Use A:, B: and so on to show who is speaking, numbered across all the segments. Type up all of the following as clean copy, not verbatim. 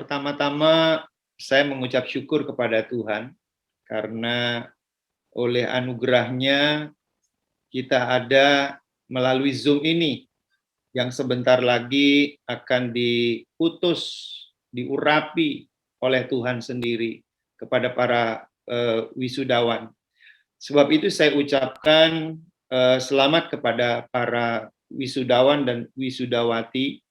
A: Pertama-tama saya mengucap syukur kepada Tuhan karena oleh anugerahnya kita ada melalui Zoom ini yang sebentar lagi akan diutus, diurapi oleh Tuhan sendiri kepada para wisudawan. Sebab itu saya ucapkan selamat kepada para wisudawan dan wisudawati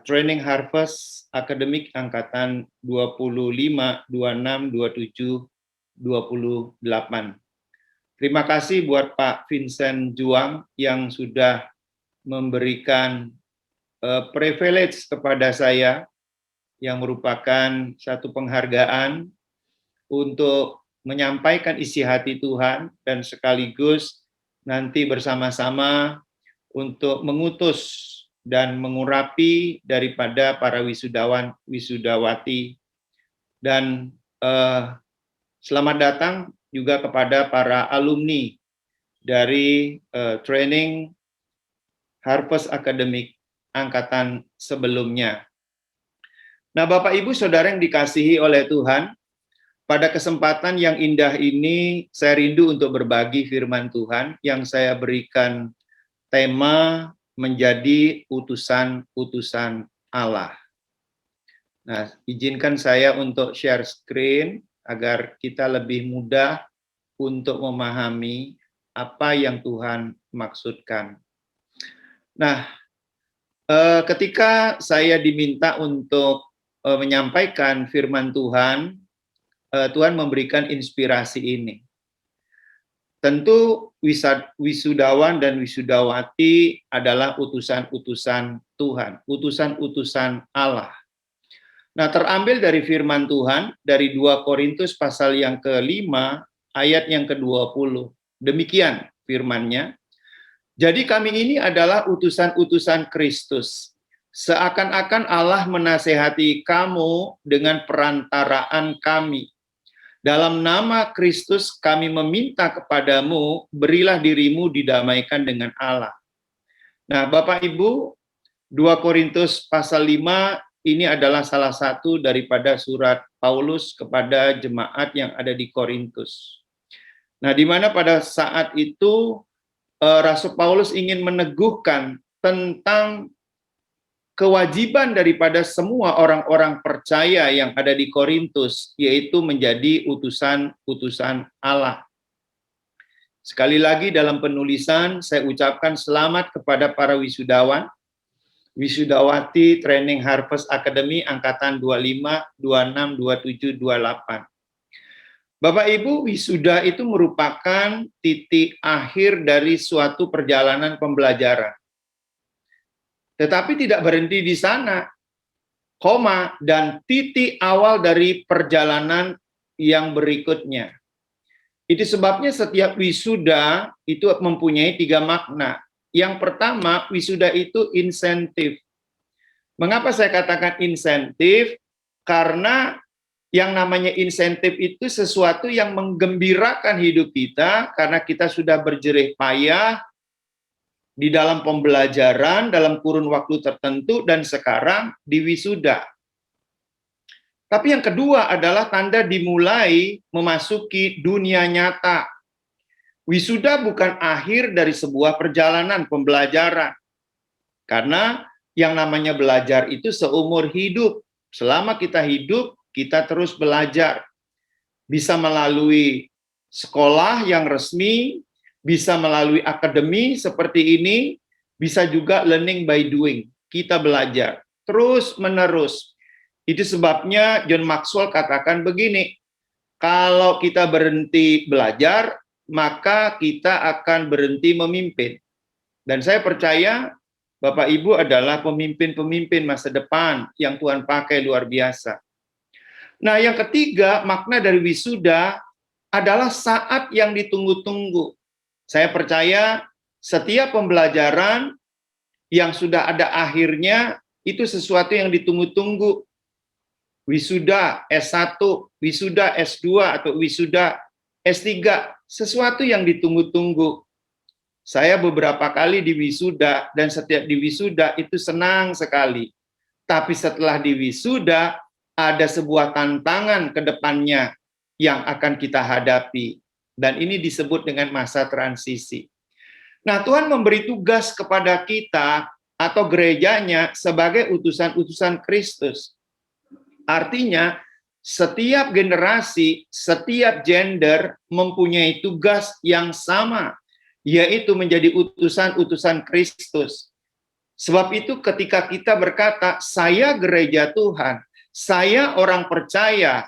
A: Training Harvest Akademik Angkatan 25, 26, 27, 28. Terima kasih buat Pak Vincent Juang yang sudah memberikan privilege kepada saya yang merupakan satu penghargaan untuk menyampaikan isi hati Tuhan dan sekaligus nanti bersama-sama untuk mengutus dan mengurapi daripada para wisudawan, wisudawati. Dan selamat datang juga kepada para alumni dari Training Harvest Academic angkatan sebelumnya. Nah, Bapak Ibu Saudara yang dikasihi oleh Tuhan, pada kesempatan yang indah ini saya rindu untuk berbagi firman Tuhan yang saya berikan tema menjadi utusan-utusan Allah. Nah, izinkan saya untuk share screen agar kita lebih mudah untuk memahami apa yang Tuhan maksudkan. Nah, ketika saya diminta untuk menyampaikan firman Tuhan, Tuhan memberikan inspirasi ini. Tentu wisudawan dan wisudawati adalah utusan-utusan Tuhan, utusan-utusan Allah. Nah, terambil dari firman Tuhan dari 2 Korintus pasal yang ke-5 ayat yang ke-20. Demikian firman-Nya. Jadi kami ini adalah utusan-utusan Kristus. Seakan-akan Allah menasehati kamu dengan perantaraan kami. Dalam nama Kristus kami meminta kepadamu, berilah dirimu didamaikan dengan Allah. Nah, Bapak Ibu, 2 Korintus pasal 5 ini adalah salah satu daripada surat Paulus kepada jemaat yang ada di Korintus. Nah, di mana pada saat itu Rasul Paulus ingin meneguhkan tentang kewajiban daripada semua orang-orang percaya yang ada di Korintus, yaitu menjadi utusan-utusan Allah. Sekali lagi dalam penulisan, saya ucapkan selamat kepada para wisudawan, wisudawati Training Harvest Academy Angkatan 25, 26, 27, 28. Bapak Ibu, wisuda itu merupakan titik akhir dari suatu perjalanan pembelajaran. Tetapi tidak berhenti di sana, koma, dan titik awal dari perjalanan yang berikutnya. Itu sebabnya setiap wisuda itu mempunyai 3 makna. Yang pertama, wisuda itu insentif. Mengapa saya katakan insentif? Karena yang namanya insentif itu sesuatu yang menggembirakan hidup kita, karena kita sudah berjerih payah, di dalam pembelajaran, dalam kurun waktu tertentu, dan sekarang di wisuda. Tapi yang kedua adalah tanda dimulai memasuki dunia nyata. Wisuda bukan akhir dari sebuah perjalanan pembelajaran. Karena yang namanya belajar itu seumur hidup. Selama kita hidup, kita terus belajar. Bisa melalui sekolah yang resmi, bisa melalui akademi seperti ini, bisa juga learning by doing. Kita belajar terus-menerus. Itu sebabnya John Maxwell katakan begini, kalau kita berhenti belajar, maka kita akan berhenti memimpin. Dan saya percaya Bapak Ibu adalah pemimpin-pemimpin masa depan yang Tuhan pakai luar biasa. Nah, yang ketiga, makna dari wisuda adalah saat yang ditunggu-tunggu. Saya percaya setiap pembelajaran yang sudah ada akhirnya itu sesuatu yang ditunggu-tunggu. Wisuda S1, wisuda S2, atau wisuda S3, sesuatu yang ditunggu-tunggu. Saya beberapa kali di wisuda, dan setiap di wisuda itu senang sekali. Tapi setelah diwisuda, ada sebuah tantangan ke depannya yang akan kita hadapi. Dan ini disebut dengan masa transisi. Nah, Tuhan memberi tugas kepada kita atau gerejanya sebagai utusan-utusan Kristus. Artinya, setiap generasi, setiap gender mempunyai tugas yang sama, yaitu menjadi utusan-utusan Kristus. Sebab itu ketika kita berkata, saya gereja Tuhan, saya orang percaya,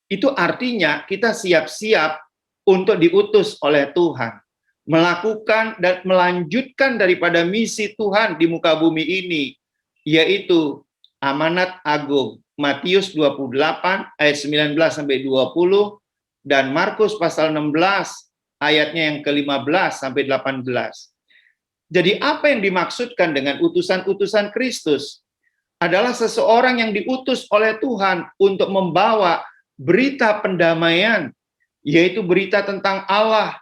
A: itu artinya kita siap-siap untuk diutus oleh Tuhan. Melakukan dan melanjutkan daripada misi Tuhan di muka bumi ini, yaitu amanat agung. Matius 28 ayat 19-20 dan Markus pasal 16 ayatnya yang ke-15 sampai 18. Jadi apa yang dimaksudkan dengan utusan-utusan Kristus? Adalah seseorang yang diutus oleh Tuhan untuk membawa berita pendamaian, yaitu berita tentang Allah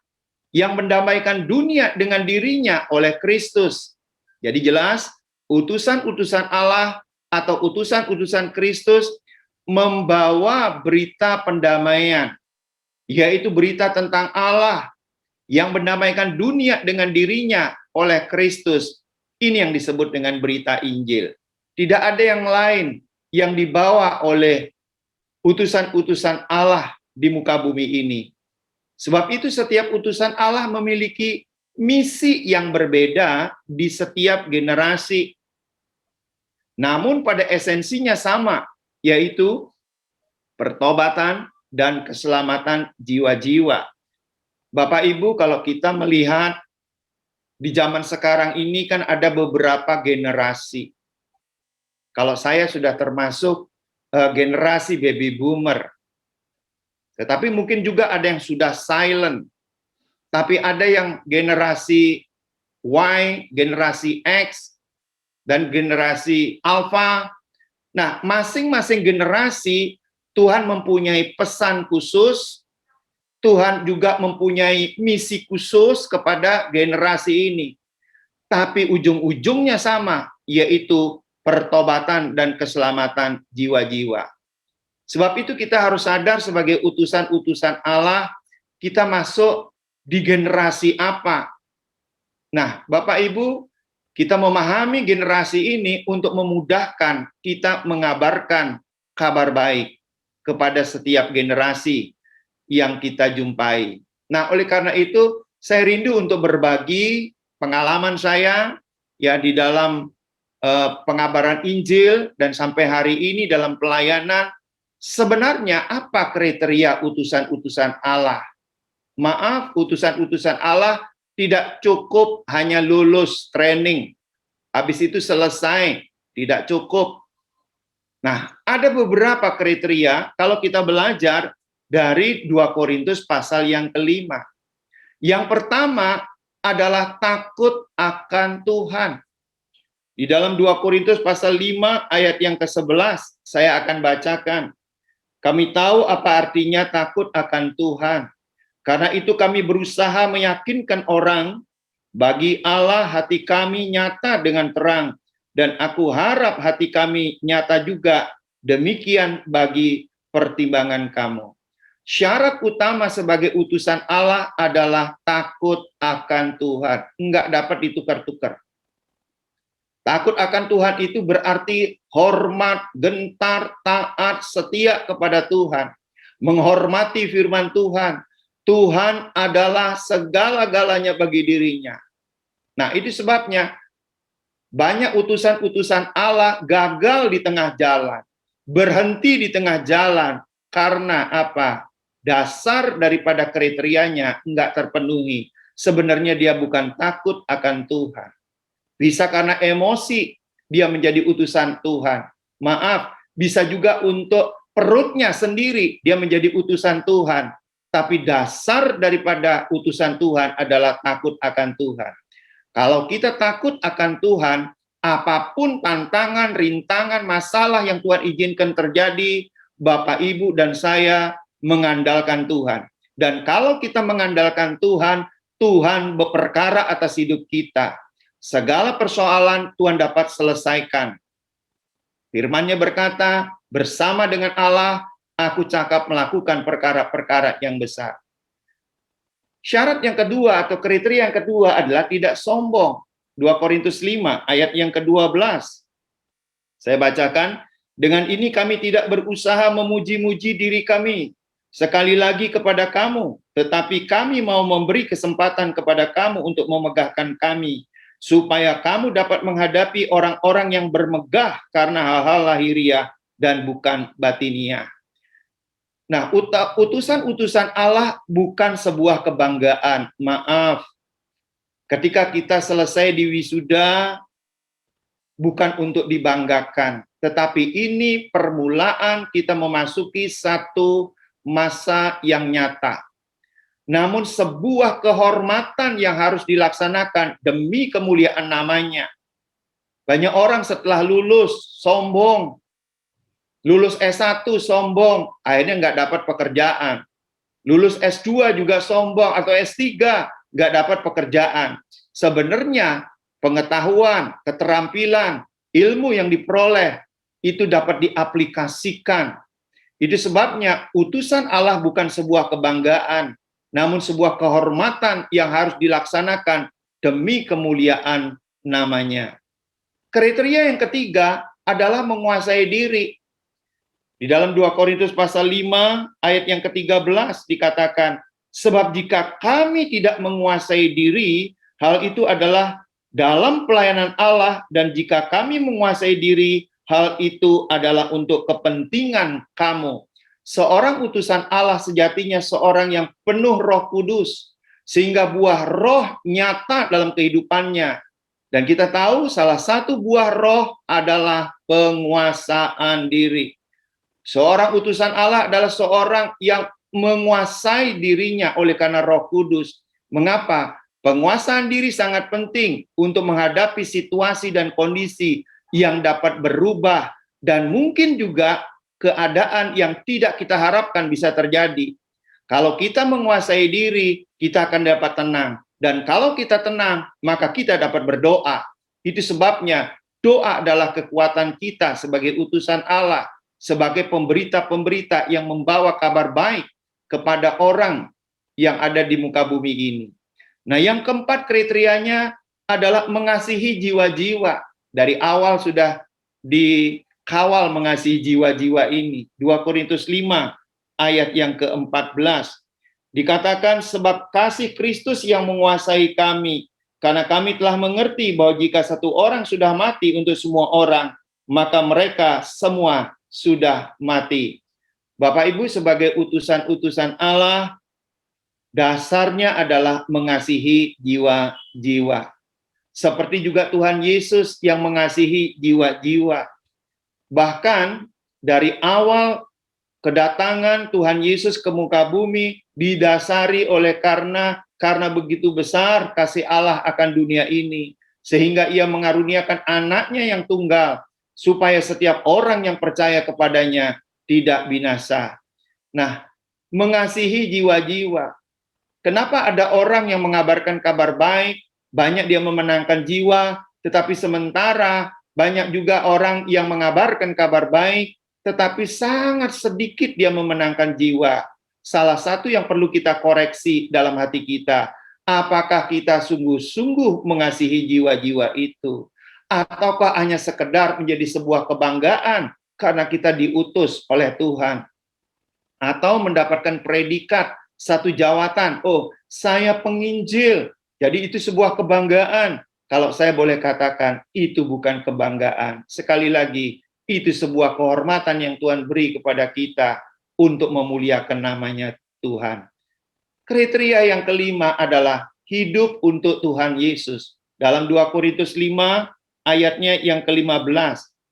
A: yang mendamaikan dunia dengan dirinya oleh Kristus. Jadi jelas, utusan-utusan Allah atau utusan-utusan Kristus membawa berita pendamaian, yaitu berita tentang Allah yang mendamaikan dunia dengan dirinya oleh Kristus. Ini yang disebut dengan berita Injil. Tidak ada yang lain yang dibawa oleh utusan-utusan Allah di muka bumi ini. Sebab itu setiap utusan Allah memiliki misi yang berbeda di setiap generasi. Namun pada esensinya sama, yaitu pertobatan dan keselamatan jiwa-jiwa. Bapak Ibu, kalau kita melihat di zaman sekarang ini kan ada beberapa generasi. Kalau saya sudah termasuk generasi baby boomer. Tetapi mungkin juga ada yang sudah silent. Tapi ada yang generasi Y, generasi X, dan generasi Alpha. Nah, masing-masing generasi Tuhan mempunyai pesan khusus, Tuhan juga mempunyai misi khusus kepada generasi ini. Tapi ujung-ujungnya sama, yaitu pertobatan dan keselamatan jiwa-jiwa. Sebab itu kita harus sadar sebagai utusan-utusan Allah, kita masuk di generasi apa. Nah, Bapak Ibu, kita memahami generasi ini untuk memudahkan kita mengabarkan kabar baik kepada setiap generasi yang kita jumpai. Nah, oleh karena itu, saya rindu untuk berbagi pengalaman saya ya di dalam pengabaran Injil dan sampai hari ini dalam pelayanan. Sebenarnya apa kriteria utusan-utusan Allah? Maaf, utusan-utusan Allah tidak cukup hanya lulus training, habis itu selesai, tidak cukup. Nah, ada beberapa kriteria kalau kita belajar dari 2 Korintus pasal yang ke-5. Yang pertama adalah takut akan Tuhan. Di dalam 2 Korintus pasal 5 ayat yang ke-11, saya akan bacakan. Kami tahu apa artinya takut akan Tuhan. Karena itu kami berusaha meyakinkan orang, bagi Allah hati kami nyata dengan terang, dan aku harap hati kami nyata juga, demikian bagi pertimbangan kamu. Syarat utama sebagai utusan Allah adalah takut akan Tuhan. Enggak dapat ditukar-tukar. Takut akan Tuhan itu berarti hormat, gentar, taat, setia kepada Tuhan. Menghormati firman Tuhan. Tuhan adalah segala-galanya bagi dirinya. Nah, itu sebabnya banyak utusan-utusan Allah gagal di tengah jalan. Berhenti di tengah jalan. Karena apa? Dasar daripada kriterianya enggak terpenuhi. Sebenarnya dia bukan takut akan Tuhan. Bisa karena emosi dia menjadi utusan Tuhan. Maaf, bisa juga untuk perutnya sendiri dia menjadi utusan Tuhan. Tapi dasar daripada utusan Tuhan adalah takut akan Tuhan. Kalau kita takut akan Tuhan, apapun tantangan, rintangan, masalah yang Tuhan izinkan terjadi, Bapak, Ibu, dan saya mengandalkan Tuhan. Dan kalau kita mengandalkan Tuhan, Tuhan berperkara atas hidup kita. Segala persoalan Tuhan dapat selesaikan. Firman-Nya berkata, bersama dengan Allah, aku cakap melakukan perkara-perkara yang besar. Syarat yang kedua atau kriteria yang kedua adalah tidak sombong. 2 Korintus 5 ayat yang ke-12. Saya bacakan, dengan ini kami tidak berusaha memuji-muji diri kami sekali lagi kepada kamu, tetapi kami mau memberi kesempatan kepada kamu untuk memegahkan kami, supaya kamu dapat menghadapi orang-orang yang bermegah karena hal-hal lahiriah dan bukan batiniah. Nah, utusan-utusan Allah bukan sebuah kebanggaan. Maaf, ketika kita selesai di wisuda, bukan untuk dibanggakan, tetapi ini permulaan kita memasuki satu masa yang nyata. Namun sebuah kehormatan yang harus dilaksanakan demi kemuliaan namanya. Banyak orang setelah lulus sombong, lulus S1 sombong, akhirnya nggak dapat pekerjaan. Lulus S2 juga sombong, atau S3 nggak dapat pekerjaan. Sebenarnya pengetahuan, keterampilan, ilmu yang diperoleh itu dapat diaplikasikan. Itu sebabnya utusan Allah bukan sebuah kebanggaan, namun sebuah kehormatan yang harus dilaksanakan demi kemuliaan namanya. Kriteria yang ketiga adalah menguasai diri. Di dalam 2 Korintus pasal 5 ayat yang ke-13 dikatakan, sebab jika kami tidak menguasai diri, hal itu adalah dalam pelayanan Allah, dan jika kami menguasai diri, hal itu adalah untuk kepentingan kamu. Seorang utusan Allah sejatinya seorang yang penuh Roh Kudus, sehingga buah roh nyata dalam kehidupannya. Dan kita tahu salah satu buah roh adalah penguasaan diri. Seorang utusan Allah adalah seorang yang menguasai dirinya oleh karena Roh Kudus. Mengapa? Penguasaan diri sangat penting untuk menghadapi situasi dan kondisi yang dapat berubah, dan mungkin juga keadaan yang tidak kita harapkan bisa terjadi. Kalau kita menguasai diri, kita akan dapat tenang. Dan kalau kita tenang, maka kita dapat berdoa. Itu sebabnya doa adalah kekuatan kita sebagai utusan Allah, sebagai pemberita-pemberita yang membawa kabar baik kepada orang yang ada di muka bumi ini. Nah, yang keempat kriterianya adalah mengasihi jiwa-jiwa. Dari awal sudah dikawal mengasihi jiwa-jiwa ini. 2 Korintus 5 ayat yang ke-14. Dikatakan, sebab kasih Kristus yang menguasai kami, karena kami telah mengerti bahwa jika satu orang sudah mati untuk semua orang, maka mereka semua sudah mati. Bapak Ibu, sebagai utusan-utusan Allah, dasarnya adalah mengasihi jiwa-jiwa. Seperti juga Tuhan Yesus yang mengasihi jiwa-jiwa. Bahkan dari awal kedatangan Tuhan Yesus ke muka bumi didasari oleh karena begitu besar kasih Allah akan dunia ini, sehingga ia mengaruniakan anaknya yang tunggal, supaya setiap orang yang percaya kepadanya tidak binasa. Nah, mengasihi jiwa-jiwa. Kenapa ada orang yang mengabarkan kabar baik, banyak dia memenangkan jiwa, tetapi sementara banyak juga orang yang mengabarkan kabar baik, tetapi sangat sedikit dia memenangkan jiwa. Salah satu yang perlu kita koreksi dalam hati kita, apakah kita sungguh-sungguh mengasihi jiwa-jiwa itu? Ataukah hanya sekedar menjadi sebuah kebanggaan karena kita diutus oleh Tuhan? Atau mendapatkan predikat, satu jawatan, oh saya penginjil, jadi itu sebuah kebanggaan. Kalau saya boleh katakan, itu bukan kebanggaan. Sekali lagi, itu sebuah kehormatan yang Tuhan beri kepada kita untuk memuliakan namanya Tuhan. Kriteria yang kelima adalah hidup untuk Tuhan Yesus. Dalam 2 Korintus 5 ayatnya yang ke-15,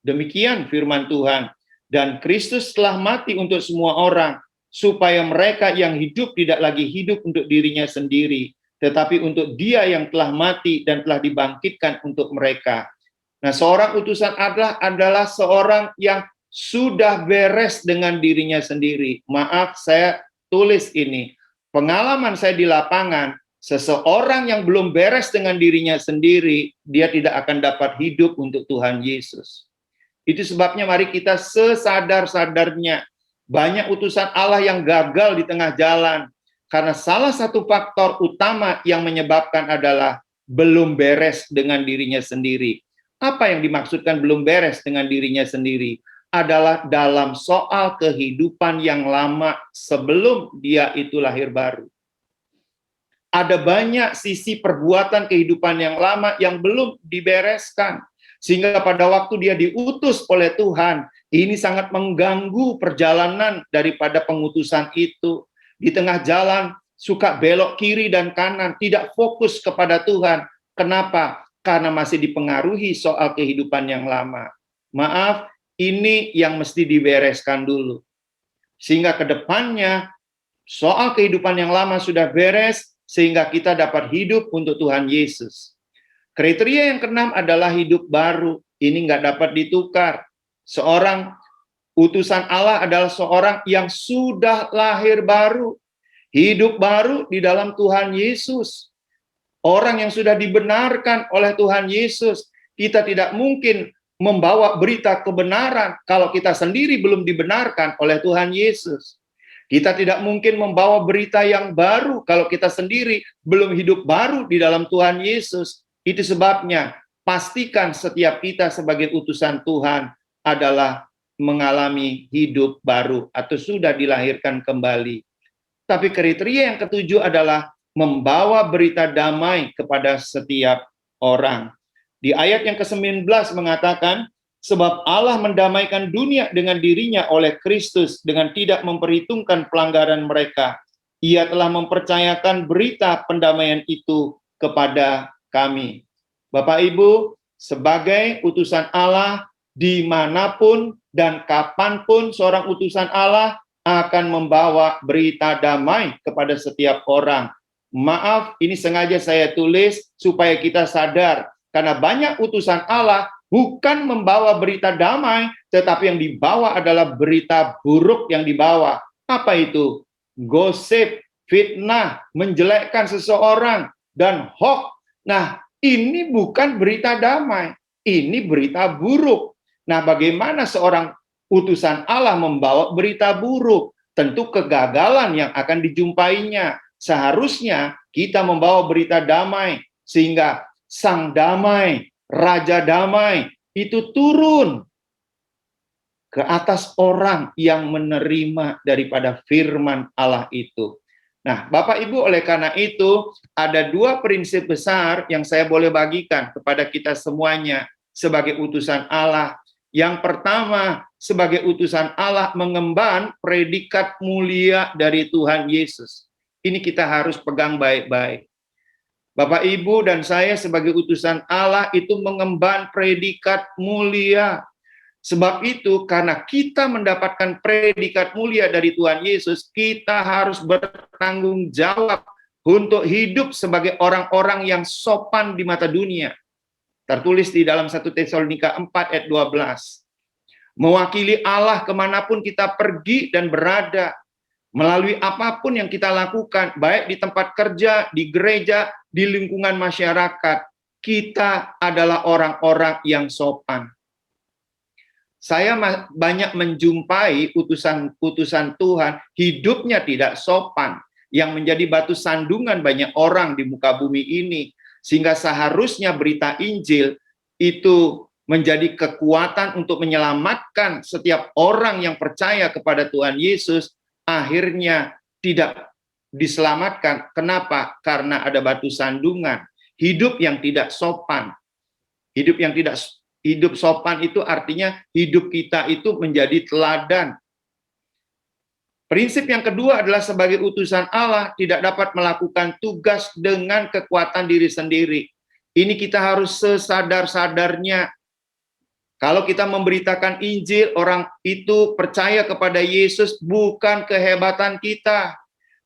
A: demikian firman Tuhan, dan Kristus telah mati untuk semua orang, supaya mereka yang hidup tidak lagi hidup untuk dirinya sendiri, tetapi untuk Dia yang telah mati dan telah dibangkitkan untuk mereka. Nah, seorang utusan Allah adalah seorang yang sudah beres dengan dirinya sendiri. Maaf, saya tulis ini. Pengalaman saya di lapangan, seseorang yang belum beres dengan dirinya sendiri, dia tidak akan dapat hidup untuk Tuhan Yesus. Itu sebabnya mari kita sesadar-sadarnya. Banyak utusan Allah yang gagal di tengah jalan. Karena salah satu faktor utama yang menyebabkan adalah belum beres dengan dirinya sendiri. Apa yang dimaksudkan belum beres dengan dirinya sendiri? Adalah dalam soal kehidupan yang lama sebelum dia itu lahir baru. Ada banyak sisi perbuatan kehidupan yang lama yang belum dibereskan. Sehingga pada waktu dia diutus oleh Tuhan, ini sangat mengganggu perjalanan daripada pengutusan itu. Di tengah jalan, suka belok kiri dan kanan, tidak fokus kepada Tuhan. Kenapa? Karena masih dipengaruhi soal kehidupan yang lama. Maaf, ini yang mesti dibereskan dulu. Sehingga ke depannya, soal kehidupan yang lama sudah beres, sehingga kita dapat hidup untuk Tuhan Yesus. Kriteria yang keenam adalah hidup baru. Ini nggak dapat ditukar. Seorang utusan Allah adalah seorang yang sudah lahir baru. Hidup baru di dalam Tuhan Yesus. Orang yang sudah dibenarkan oleh Tuhan Yesus. Kita tidak mungkin membawa berita kebenaran kalau kita sendiri belum dibenarkan oleh Tuhan Yesus. Kita tidak mungkin membawa berita yang baru kalau kita sendiri belum hidup baru di dalam Tuhan Yesus. Itu sebabnya pastikan setiap kita sebagai utusan Tuhan adalah mengalami hidup baru atau sudah dilahirkan kembali. Tapi kriteria yang ketujuh adalah membawa berita damai kepada setiap orang. Di ayat yang ke-19 mengatakan, sebab Allah mendamaikan dunia dengan dirinya oleh Kristus dengan tidak memperhitungkan pelanggaran mereka. Ia telah mempercayakan berita pendamaian itu kepada kami. Bapak Ibu, sebagai utusan Allah, dimanapun dan kapanpun seorang utusan Allah akan membawa berita damai kepada setiap orang. Maaf, ini sengaja saya tulis supaya kita sadar, karena banyak utusan Allah bukan membawa berita damai, tetapi yang dibawa adalah berita buruk yang dibawa. Apa itu? Gosip, fitnah, menjelekkan seseorang, dan hoax. Nah, ini bukan berita damai, ini berita buruk. Nah, bagaimana seorang utusan Allah membawa berita buruk? Tentu kegagalan yang akan dijumpainya. Seharusnya kita membawa berita damai, sehingga Sang Damai, Raja Damai, itu turun ke atas orang yang menerima daripada firman Allah itu. Nah, Bapak Ibu, oleh karena itu, ada dua prinsip besar yang saya boleh bagikan kepada kita semuanya sebagai utusan Allah. Yang pertama, sebagai utusan Allah mengemban predikat mulia dari Tuhan Yesus. Ini kita harus pegang baik-baik. Bapak, Ibu, dan saya sebagai utusan Allah itu mengemban predikat mulia. Sebab itu, karena kita mendapatkan predikat mulia dari Tuhan Yesus, kita harus bertanggung jawab untuk hidup sebagai orang-orang yang sopan di mata dunia. Tertulis di dalam 1 Tesalonika 4 ayat 12. Mewakili Allah kemanapun kita pergi dan berada, melalui apapun yang kita lakukan, baik di tempat kerja, di gereja, di lingkungan masyarakat, kita adalah orang-orang yang sopan. Saya banyak menjumpai utusan Tuhan, hidupnya tidak sopan, yang menjadi batu sandungan banyak orang di muka bumi ini, sehingga seharusnya berita Injil itu menjadi kekuatan untuk menyelamatkan setiap orang yang percaya kepada Tuhan Yesus, akhirnya tidak diselamatkan. Kenapa? Karena ada batu sandungan, hidup yang tidak sopan. Hidup sopan itu artinya hidup kita itu menjadi teladan. Prinsip yang kedua adalah sebagai utusan Allah tidak dapat melakukan tugas dengan kekuatan diri sendiri. Ini kita harus sesadar-sadarnya. Kalau kita memberitakan Injil, orang itu percaya kepada Yesus bukan kehebatan kita,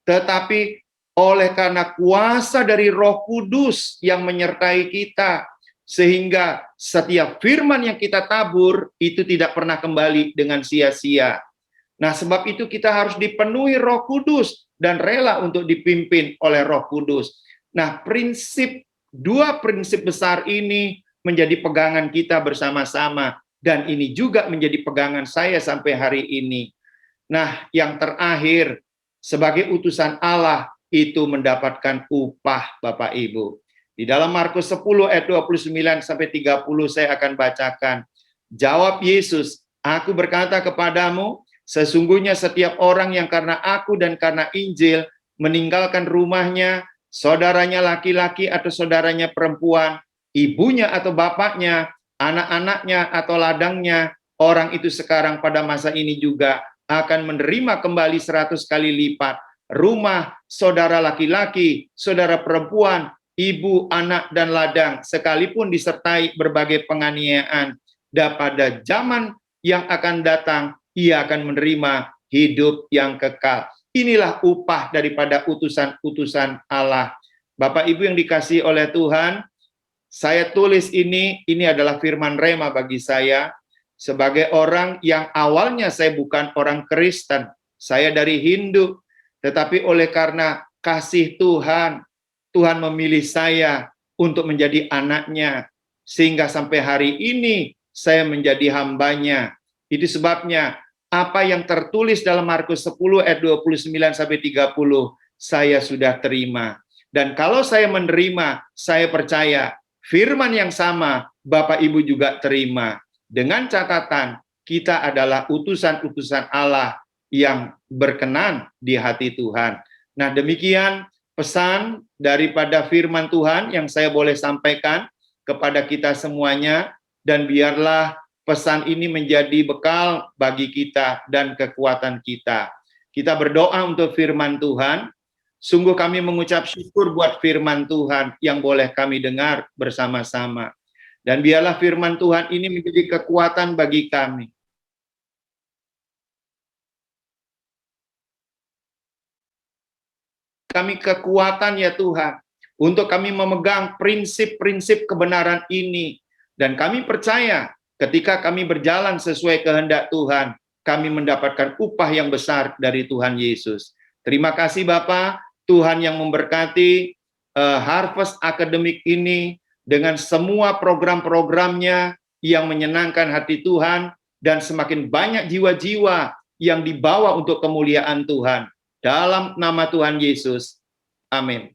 A: tetapi oleh karena kuasa dari Roh Kudus yang menyertai kita, sehingga setiap firman yang kita tabur itu tidak pernah kembali dengan sia-sia. Nah, sebab itu kita harus dipenuhi Roh Kudus dan rela untuk dipimpin oleh Roh Kudus. Nah, dua prinsip besar ini menjadi pegangan kita bersama-sama. dan ini juga menjadi pegangan saya sampai hari ini. Nah, yang terakhir, sebagai utusan Allah itu mendapatkan upah, Bapak Ibu. Di dalam Markus 10 ayat 29 sampai 30 saya akan bacakan. Jawab Yesus, "Aku berkata kepadamu, sesungguhnya setiap orang yang karena aku dan karena Injil meninggalkan rumahnya, saudaranya laki-laki atau saudaranya perempuan, ibunya atau bapaknya, anak-anaknya atau ladangnya, orang itu sekarang pada masa ini juga akan menerima kembali 100 kali lipat rumah, saudara laki-laki, saudara perempuan, ibu, anak, dan ladang, sekalipun disertai berbagai penganiayaan. Dan pada zaman yang akan datang, ia akan menerima hidup yang kekal." Inilah upah daripada utusan-utusan Allah. Bapak Ibu yang dikasihi oleh Tuhan, saya tulis ini adalah firman rema bagi saya, sebagai orang yang awalnya saya bukan orang Kristen, saya dari Hindu, tetapi oleh karena kasih Tuhan, Tuhan memilih saya untuk menjadi anaknya, sehingga sampai hari ini saya menjadi hambanya. Itu sebabnya apa yang tertulis dalam Markus 10 ayat 29 sampai 30 saya sudah terima. Dan kalau saya menerima, saya percaya firman yang sama Bapak Ibu juga terima. Dengan catatan, kita adalah utusan-utusan Allah yang berkenan di hati Tuhan. Nah, demikian pesan daripada firman Tuhan yang saya boleh sampaikan kepada kita semuanya, dan biarlah pesan ini menjadi bekal bagi kita dan kekuatan kita. Kita berdoa untuk firman Tuhan. Sungguh kami mengucap syukur buat firman Tuhan yang boleh kami dengar bersama-sama. Dan biarlah firman Tuhan ini menjadi kekuatan bagi kami. Kami kekuatan ya Tuhan, untuk kami memegang prinsip-prinsip kebenaran ini. Dan kami percaya ketika kami berjalan sesuai kehendak Tuhan, kami mendapatkan upah yang besar dari Tuhan Yesus. Terima kasih Bapak, Tuhan yang memberkati Harvest Akademik ini, dengan semua program-programnya yang menyenangkan hati Tuhan, dan semakin banyak jiwa-jiwa yang dibawa untuk kemuliaan Tuhan. Dalam nama Tuhan Yesus, amin.